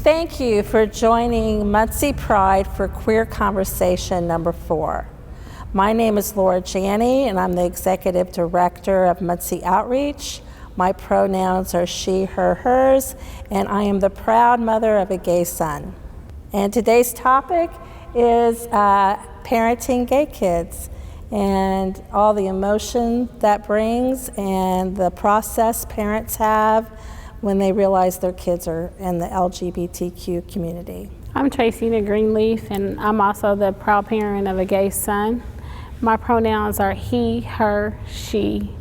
Thank you for joining Muncie Pride for Queer Conversation number 4. My name is Laura Janney, and I'm the Executive Director of Muncie Outreach. My pronouns are she, her, hers, and I am the proud mother of a gay son. And today's topic is parenting gay kids and all the emotion that brings and the process parents have when they realize their kids are in the LGBTQ community. I'm Tracina Greenleaf, and I'm also the proud parent of a gay son. My pronouns are he, her, she.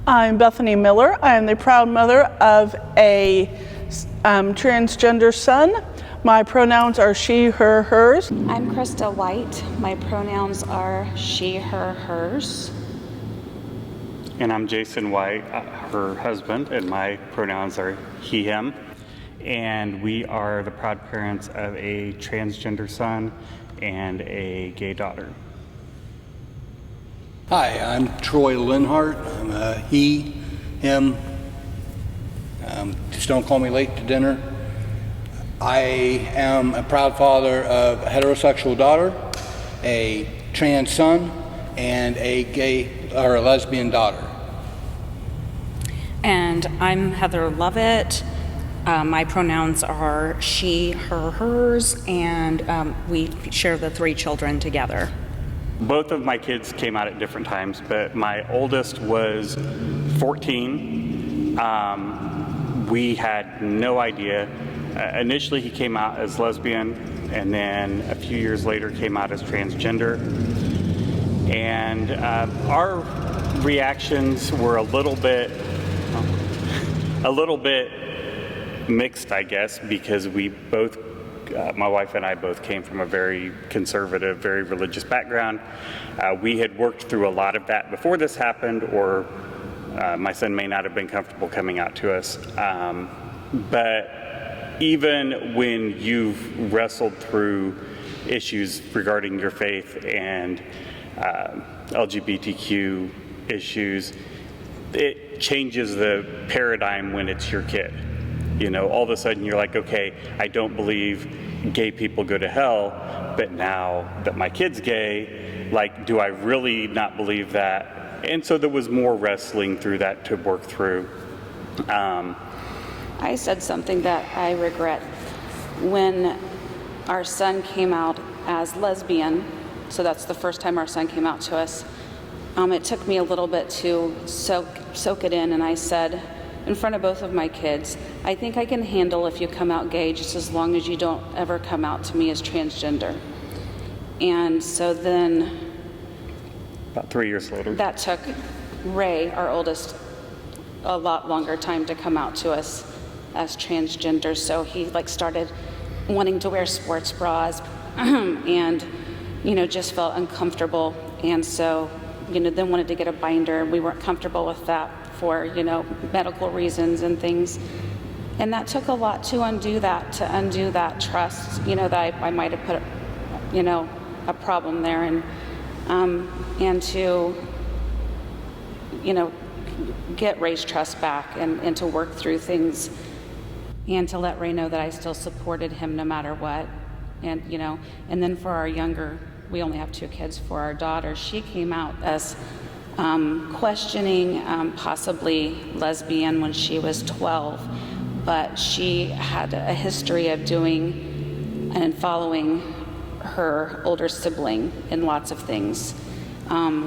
I'm Bethany Miller. I am the proud mother of a transgender son. My pronouns are she, her, hers. I'm Krista White. My pronouns are she, her, hers. And I'm Jason White, her husband, and my pronouns are he, him. And we are the proud parents of a transgender son and a gay daughter. Hi, I'm Troy Linhart. I'm a he, him. Just don't call me late to dinner. I am a proud father of a heterosexual daughter, a trans son, and a gay or a lesbian daughter. And I'm Heather Lovett. My pronouns are she, her, hers, and we share the 3 children together. Both of my kids came out at different times, but my oldest was 14. We had no idea. Initially, he came out as lesbian, and then a few years later came out as transgender. And our reactions were a little bit mixed, I guess, because we both, my wife and I both came from a very conservative, very religious background. We had worked through a lot of that before this happened, or my son may not have been comfortable coming out to us. But even when you've wrestled through issues regarding your faith and LGBTQ issues, it changes the paradigm when it's your kid. You know, all of a sudden you're like, okay, I don't believe gay people go to hell, but now that my kid's gay, like, do I really not believe that? And so there was more wrestling through that to work through. I said something that I regret. When our son came out as lesbian, so that's the first time our son came out to us, it took me a little bit to soak it in, and I said, in front of both of my kids, I think I can handle if you come out gay just as long as you don't ever come out to me as transgender. And so then About 3 years later. that took Ray, our oldest, a lot longer time to come out to us as transgender. So he started wanting to wear sports bras and, just felt uncomfortable. And so, then wanted to get a binder. We weren't comfortable with that for, medical reasons and things. And that took a lot to undo that trust, that I might have put, a problem there, and to, get Ray's trust back and to work through things and to let Ray know that I still supported him no matter what. And, and then for our younger, we only have 2 kids, for our daughter, she came out as questioning possibly lesbian when she was 12, but she had a history of doing and following her older sibling in lots of things,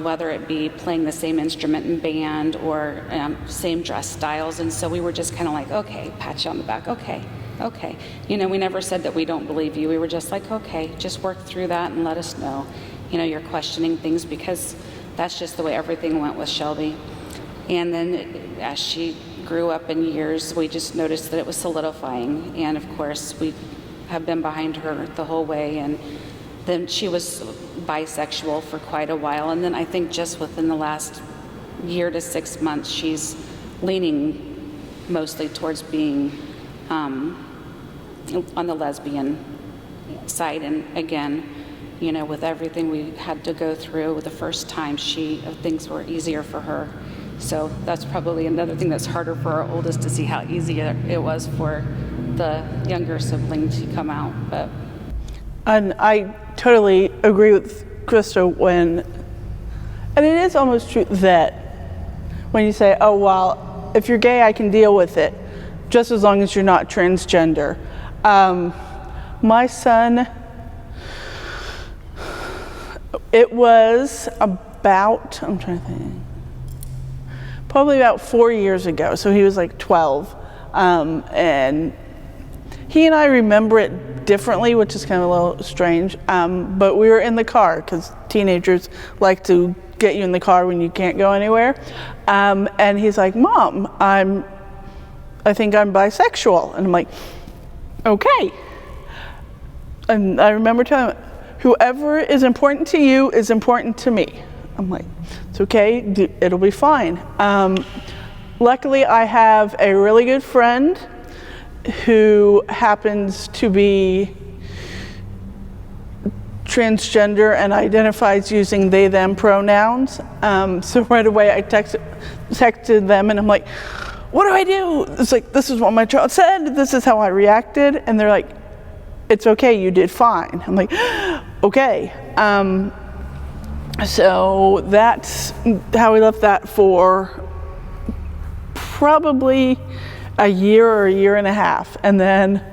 whether it be playing the same instrument in band or same dress styles. And so we were just kind of like, okay, pat you on the back, okay. We never said that we don't believe you. We were just like, okay, just work through that and let us know, you're questioning things, because that's just the way everything went with Shelby. And then as she grew up in years, we just noticed that it was solidifying. And of course, we have been behind her the whole way. And then she was bisexual for quite a while. And then I think just within the last year to 6 months, she's leaning mostly towards being on the lesbian side. And again, with everything we had to go through the first time, things were easier for her. So that's probably another thing that's harder for our oldest, to see how easy it was for the younger sibling to come out. But And I totally agree with Krista and it is almost true that when you say, oh, well, if you're gay, I can deal with it, just as long as you're not transgender. My son, it was about, I'm trying to think, probably about 4 years ago. So he was like 12. And he and I remember it differently, which is kind of a little strange. But we were in the car, because teenagers like to get you in the car when you can't go anywhere. And he's like, Mom, I think I'm bisexual. And I'm like, okay. And I remember telling him, whoever is important to you is important to me. I'm like, it's okay, it'll be fine. Luckily, I have a really good friend who happens to be transgender and identifies using they, them pronouns. So right away I texted them and I'm like, what do I do? It's like, this is what my child said, this is how I reacted. And they're like, it's okay, you did fine. I'm like, okay. So that's how we left that for probably a year or a year and a half. And then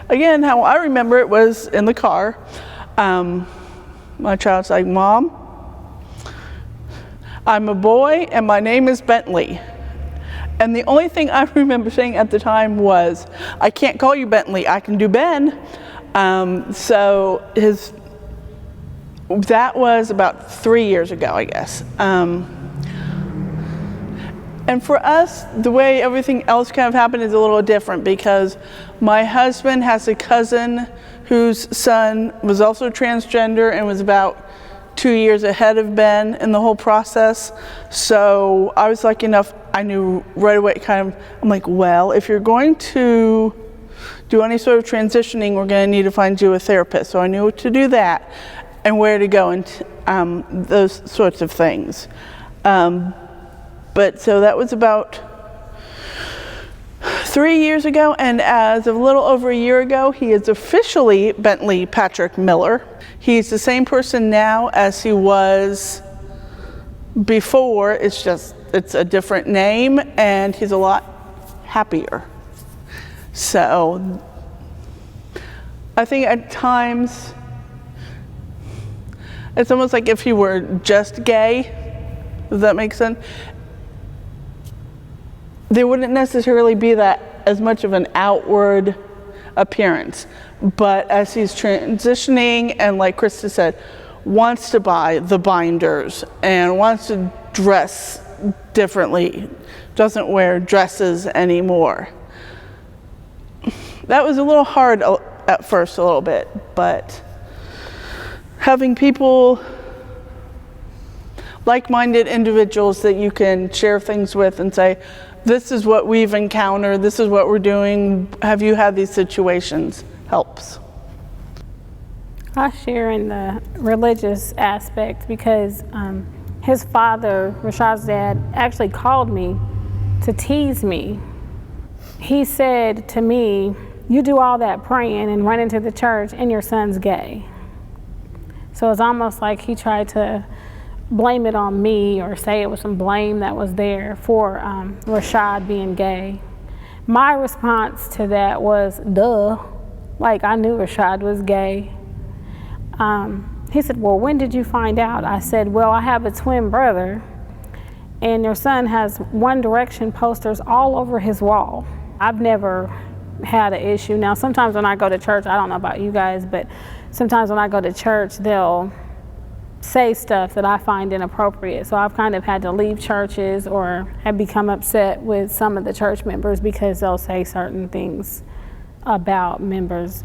again, how I remember it was in the car. My child's like, Mom, I'm a boy and my name is Bentley. And the only thing I remember saying at the time was, I can't call you Bentley, I can do Ben. So that was about 3 years ago, I guess. And for us, the way everything else kind of happened is a little different, because my husband has a cousin whose son was also transgender and was about 2 years ahead of Ben in the whole process. So I was lucky enough, I knew right away I'm like, well, if you're going to do any sort of transitioning, we're going to need to find you a therapist. So I knew to do that and where to go and those sorts of things. But so that was about 3 years ago, and as of a little over a year ago, he is officially Bentley Patrick Miller. He's the same person now as he was before. It's a different name, and he's a lot happier. So I think at times it's almost like if he were just gay. Does that make sense? There wouldn't necessarily be that as much of an outward appearance, but as he's transitioning and, like Krista said, wants to buy the binders and wants to dress differently, doesn't wear dresses anymore. That was a little hard at first, a little bit, but having people, like-minded individuals that you can share things with and say, this is what we've encountered, this is what we're doing, have you had these situations, helps. I share in the religious aspect because his father, Rashad's dad, actually called me to tease me. He said to me, you do all that praying and run into the church and your son's gay. So it's almost like he tried to blame it on me or say it was some blame that was there for Rashad being gay. My response to that was, duh, like I knew Rashad was gay. He said, well, when did you find out? I said, well, I have a twin brother and your son has One Direction posters all over his wall. I've never had an issue. Now, sometimes when I go to church, I don't know about you guys, but sometimes when I go to church, they'll say stuff that I find inappropriate. So I've kind of had to leave churches or have become upset with some of the church members because they'll say certain things about members.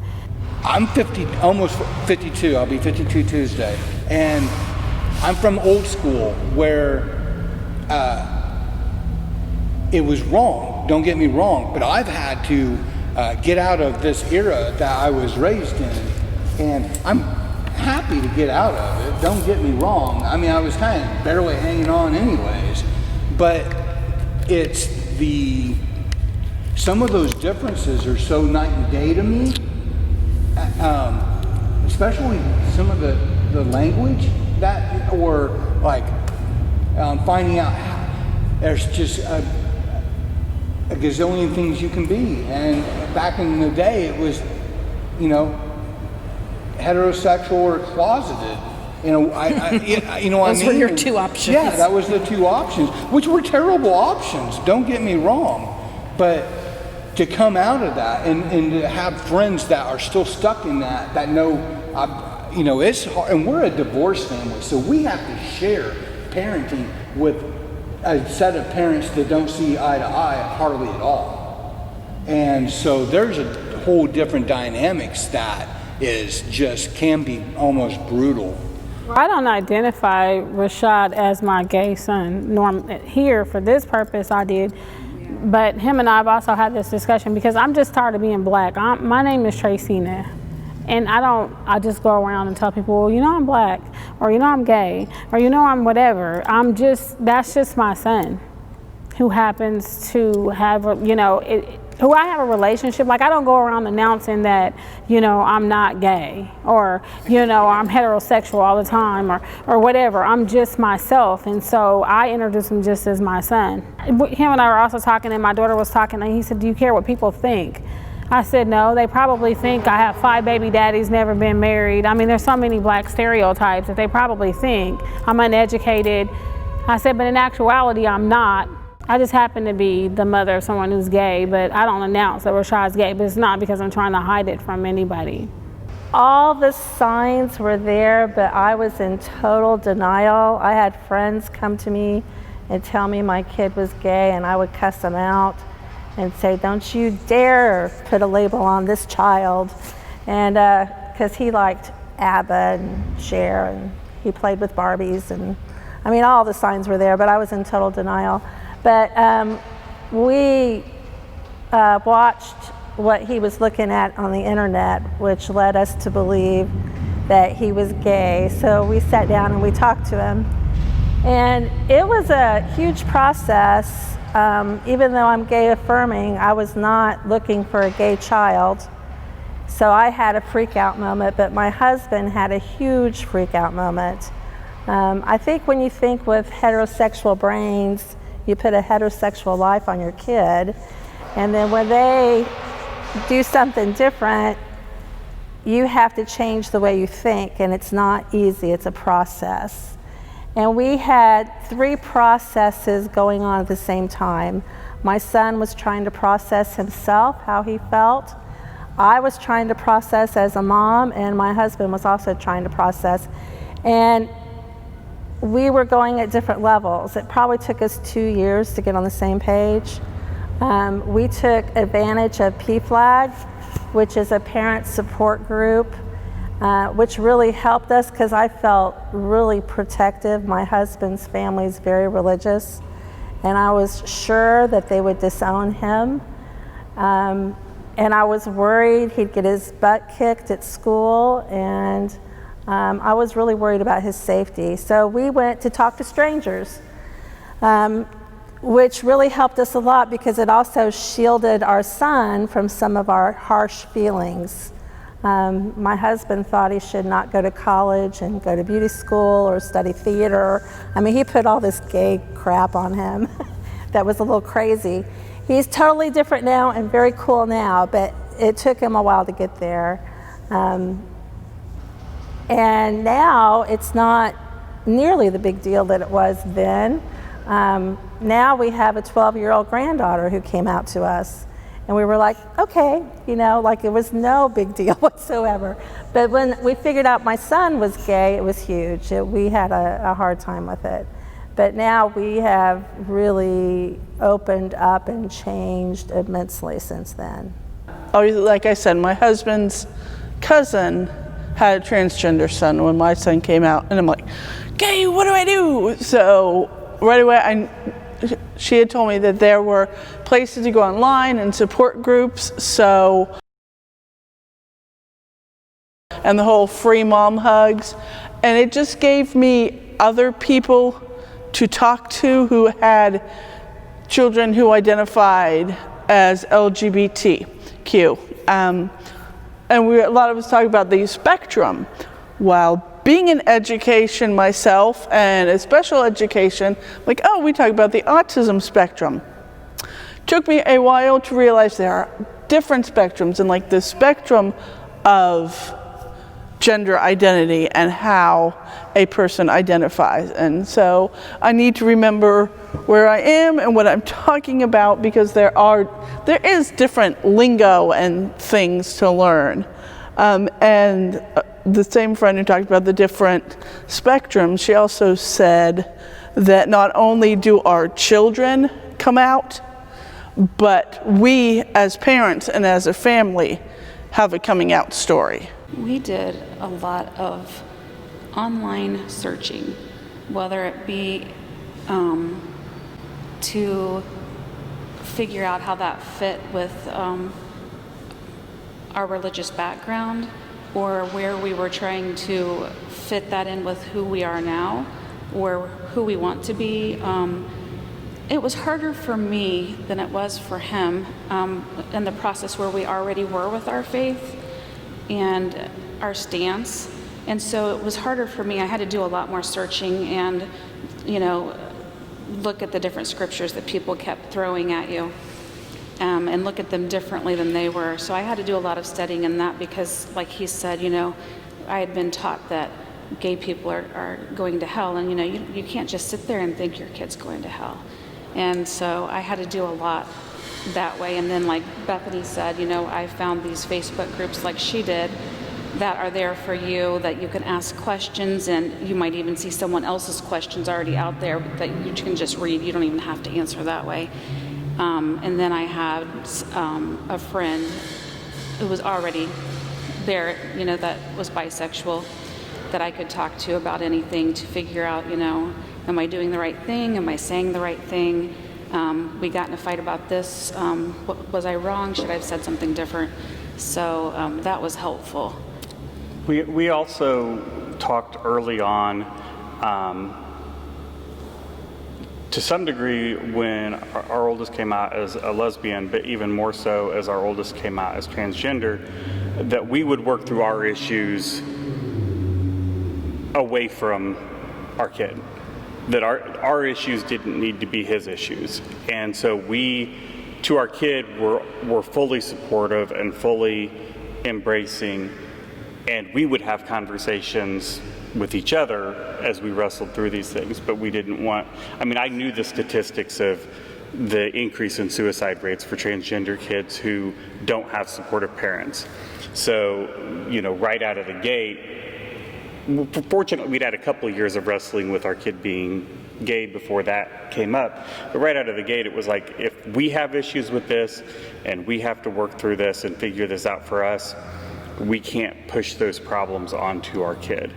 I'm 50, almost 52. I'll be 52 Tuesday. And I'm from old school where it was wrong. Don't get me wrong, but I've had to get out of this era that I was raised in. And I'm happy to get out of it, don't get me wrong. I mean, I was kind of barely hanging on anyways, but it's the some of those differences are so night and day to me, especially some of the language that, or like finding out there's just a gazillion things you can be. And back in the day, it was, you know, heterosexual or closeted. You know, you know what I mean? Those were your two options. Yeah, that was the two options, which were terrible options. Don't get me wrong, but to come out of that and to have friends that are still stuck in that know, you know, it's hard. And we're a divorced family, so we have to share parenting with a set of parents that don't see eye to eye hardly at all. And so there's a whole different dynamics that is just can be almost brutal. I don't identify Rashad as my gay son. Here, for this purpose, I did. But him and I have also had this discussion because I'm just tired of being black. My name is Tracina. And I just go around and tell people, well, you know I'm black, or you know I'm gay, or you know I'm whatever. That's just my son who happens to have, who I have a relationship. Like, I don't go around announcing that, you know, I'm not gay, or, you know, I'm heterosexual all the time, or whatever. I'm just myself. And so I introduce him just as my son. Him and I were also talking, and my daughter was talking, and he said, do you care what people think? I said, no, they probably think I have 5 baby daddies, never been married. I mean, there's so many black stereotypes that they probably think I'm uneducated. I said, but in actuality, I'm not. I just happen to be the mother of someone who's gay, but I don't announce that Rashad's gay, but it's not because I'm trying to hide it from anybody. All the signs were there, but I was in total denial. I had friends come to me and tell me my kid was gay, and I would cuss them out and say, don't you dare put a label on this child. And because he liked ABBA and Cher, and he played with Barbies, and I mean, all the signs were there, but I was in total denial. But we watched what he was looking at on the internet, which led us to believe that he was gay. So we sat down and we talked to him. And it was a huge process. Even though I'm gay affirming, I was not looking for a gay child. So I had a freak out moment, but my husband had a huge freak out moment. I think when you think with heterosexual brains, you put a heterosexual life on your kid, and then when they do something different, you have to change the way you think, and it's not easy, it's a process. And we had 3 processes going on at the same time. My son was trying to process himself, how he felt. I was trying to process as a mom, and my husband was also trying to process. And we were going at different levels. It probably took us 2 years to get on the same page. We took advantage of PFLAG, which is a parent support group, which really helped us because I felt really protective. My husband's family is very religious, and I was sure that they would disown him. And I was worried he'd get his butt kicked at school, and I was really worried about his safety. So we went to talk to strangers, which really helped us a lot because it also shielded our son from some of our harsh feelings. My husband thought he should not go to college and go to beauty school or study theater. I mean, he put all this gay crap on him that was a little crazy. He's totally different now and very cool now, but it took him a while to get there. And now it's not nearly the big deal that it was then. Now we have a 12-year-old granddaughter who came out to us. And we were like, okay, you know, like it was no big deal whatsoever. But when we figured out my son was gay, it was huge. We had a hard time with it. But now we have really opened up and changed immensely since then. Oh, like I said, my husband's cousin had a transgender son when my son came out. And I'm like, gay, what do I do? So right away, she had told me that there were places to go online and support groups, and the whole free mom hugs, and it just gave me other people to talk to who had children who identified as LGBTQ. And a lot of us talk about the spectrum. While being in education myself and a special education, like, oh, we talk about the autism spectrum. Took me a while to realize there are different spectrums, and like the spectrum of gender identity and how a person identifies. And so I need to remember where I am and what I'm talking about, because there is different lingo and things to learn. And the same friend who talked about the different spectrums, she also said that not only do our children come out, but we as parents and as a family have a coming out story. We did a lot of online searching, whether it be to figure out how that fit with our religious background, or where we were trying to fit that in with who we are now or who we want to be. It was harder for me than it was for him in the process where we already were with our faith and our stance. And so it was harder for me. I had to do a lot more searching and, look at the different scriptures that people kept throwing at you and look at them differently than they were. So I had to do a lot of studying in that because, like he said, I had been taught that gay people are going to hell, and you can't just sit there and think your kid's going to hell. And so I had to do a lot that way. And then, like Bethany said, I found these Facebook groups like she did that are there for you, that you can ask questions, and you might even see someone else's questions already out there that you can just read. You don't even have to answer that way. And then I had a friend who was already there, that was bisexual, that I could talk to about anything to figure out, am I doing the right thing? Am I saying the right thing? We got in a fight about this. Was I wrong? Should I have said something different? So that was helpful. We also talked early on, to some degree, when our oldest came out as a lesbian, but even more so as our oldest came out as transgender, that we would work through our issues away from our kid. That our issues didn't need to be his issues. And so we, to our kid, were fully supportive and fully embracing, and we would have conversations with each other as we wrestled through these things, but we didn't want, I knew the statistics of the increase in suicide rates for transgender kids who don't have supportive parents. So, right out of the gate, fortunately, we'd had a couple of years of wrestling with our kid being gay before that came up. But right out of the gate, it was like, if we have issues with this and we have to work through this and figure this out for us, we can't push those problems onto our kid.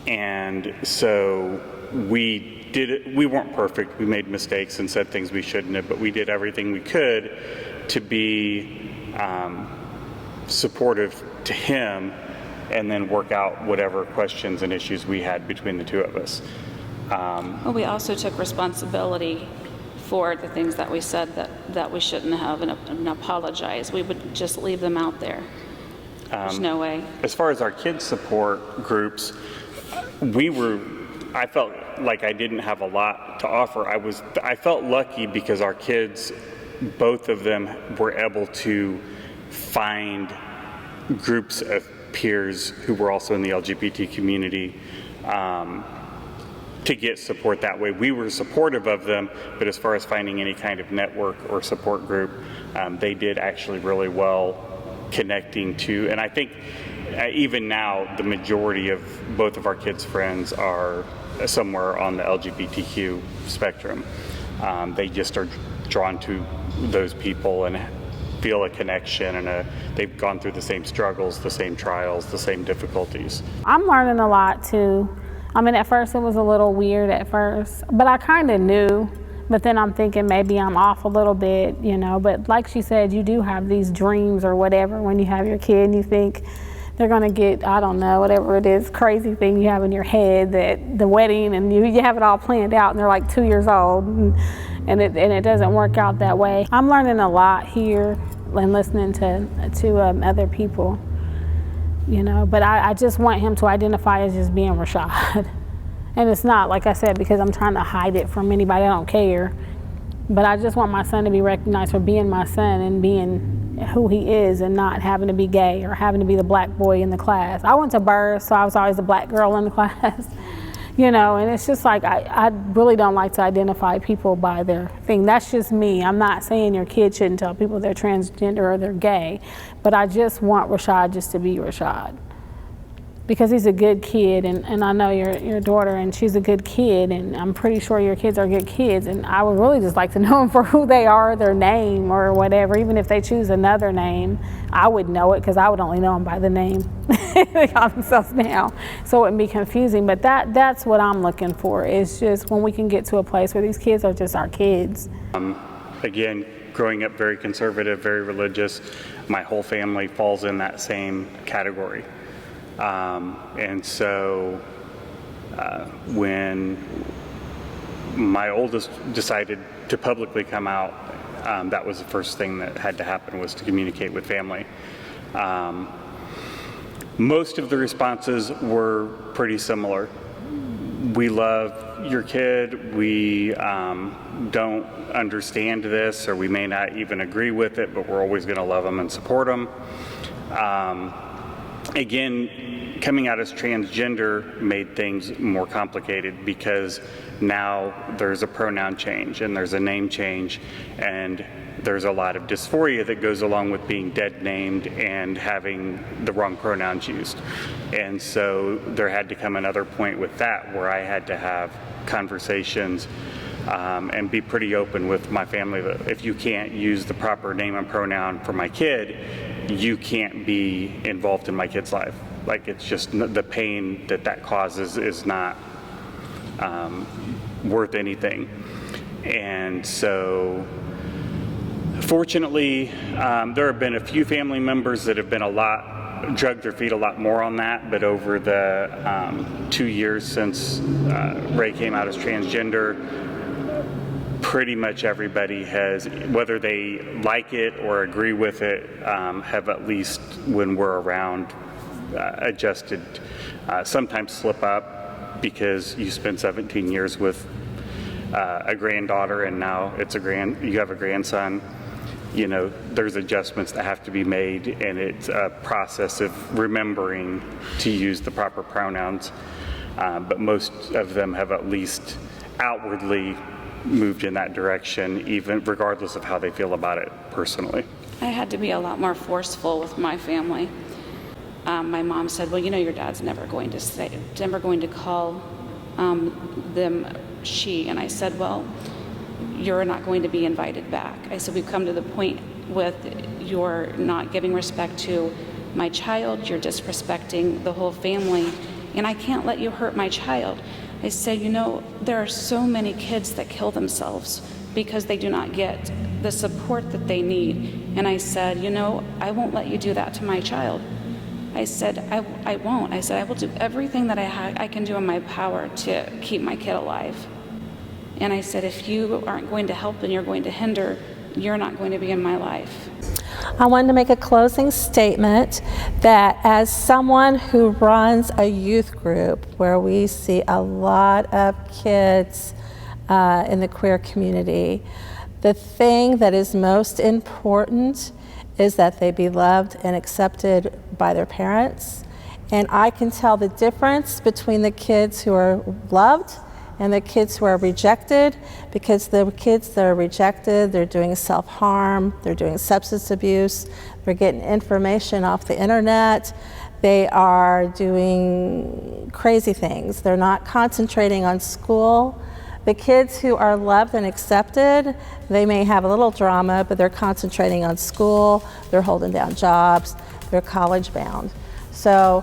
And so we did it. We weren't perfect. We made mistakes and said things we shouldn't have, but we did everything we could to be supportive to him, and then work out whatever questions and issues we had between the two of us. Well, we also took responsibility for the things that we said that we shouldn't have, and apologize. We would just leave them out there. There's no way. As far as our kids support groups, I felt like I didn't have a lot to offer. I felt lucky because our kids, both of them, were able to find groups of peers who were also in the LGBT community to get support that way. We were supportive of them, but as far as finding any kind of network or support group, they did actually really well connecting to, and I think even now the majority of both of our kids' friends are somewhere on the LGBTQ spectrum. They just are drawn to those people and feel a connection, and they've gone through the same struggles, the same trials, the same difficulties. I'm learning a lot too. At first it was a little weird at first, but I kind of knew, but then I'm thinking maybe I'm off a little bit, but like she said, you do have these dreams or whatever when you have your kid and you think they're gonna get, I don't know, whatever it is, crazy thing you have in your head, that the wedding, and you have it all planned out, and they're like 2 years old, and it doesn't work out that way. I'm learning a lot here and listening to other people, you know, but I just want him to identify as just being Rashad. And it's not, like I said, because I'm trying to hide it from anybody. I don't care. But I just want my son to be recognized for being my son and being who he is, and not having to be gay or having to be the black boy in the class. I went to Burrs, so I was always the black girl in the class. You know, and it's just like, I really don't like to identify people by their thing. That's just me. I'm not saying your kid shouldn't tell people they're transgender or they're gay, but I just want Rashad just to be Rashad. Because he's a good kid, and I know your daughter, and she's a good kid, and I'm pretty sure your kids are good kids, and I would really just like to know them for who they are, their name or whatever. Even if they choose another name, I would know it, because I would only know them by the name they call themselves now, so it wouldn't be confusing. But that's what I'm looking for, is just when we can get to a place where these kids are just our kids. Again, growing up very conservative, very religious, my whole family falls in that same category. And so when my oldest decided to publicly come out, that was the first thing that had to happen, was to communicate with family. Most of the responses were pretty similar. We love your kid, we don't understand this, or we may not even agree with it, but we're always going to love them and support them. Again, coming out as transgender made things more complicated, because now there's a pronoun change and there's a name change, and there's a lot of dysphoria that goes along with being dead named and having the wrong pronouns used. And so there had to come another point with that, where I had to have conversations and be pretty open with my family that if you can't use the proper name and pronoun for my kid, you can't be involved in my kid's life. Like, it's just, the pain that causes is not worth anything. And so fortunately, there have been a few family members that have been dragged their feet a lot more on that, but over the 2 years since Ray came out as transgender, pretty much everybody has, whether they like it or agree with it, have, at least when we're around, adjusted. Sometimes slip up, because you spend 17 years with a granddaughter, and now you have a grandson. You know, there's adjustments that have to be made, and it's a process of remembering to use the proper pronouns. But most of them have at least outwardly moved in that direction, even regardless of how they feel about it personally. I had to be a lot more forceful with my family. My mom said, well, you know, your dad's never going to call them she. And I said, well, you're not going to be invited back. I said, we've come to the point with you're not giving respect to my child, you're disrespecting the whole family, and I can't let you hurt my child. I said, you know, there are so many kids that kill themselves because they do not get the support that they need. And I said, you know, I won't let you do that to my child. I said, I won't. I said, I will do everything that I can do in my power to keep my kid alive. And I said, if you aren't going to help and you're going to hinder, you're not going to be in my life. I wanted to make a closing statement that, as someone who runs a youth group where we see a lot of kids in the queer community, the thing that is most important is that they be loved and accepted by their parents. And I can tell the difference between the kids who are loved and the kids who are rejected, because the kids that are rejected, they're doing self-harm, they're doing substance abuse, they're getting information off the internet, they are doing crazy things, they're not concentrating on school. The kids who are loved and accepted, they may have a little drama, but they're concentrating on school, they're holding down jobs, they're college bound. So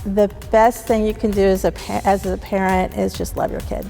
the best thing you can do as a parent is just love your kid.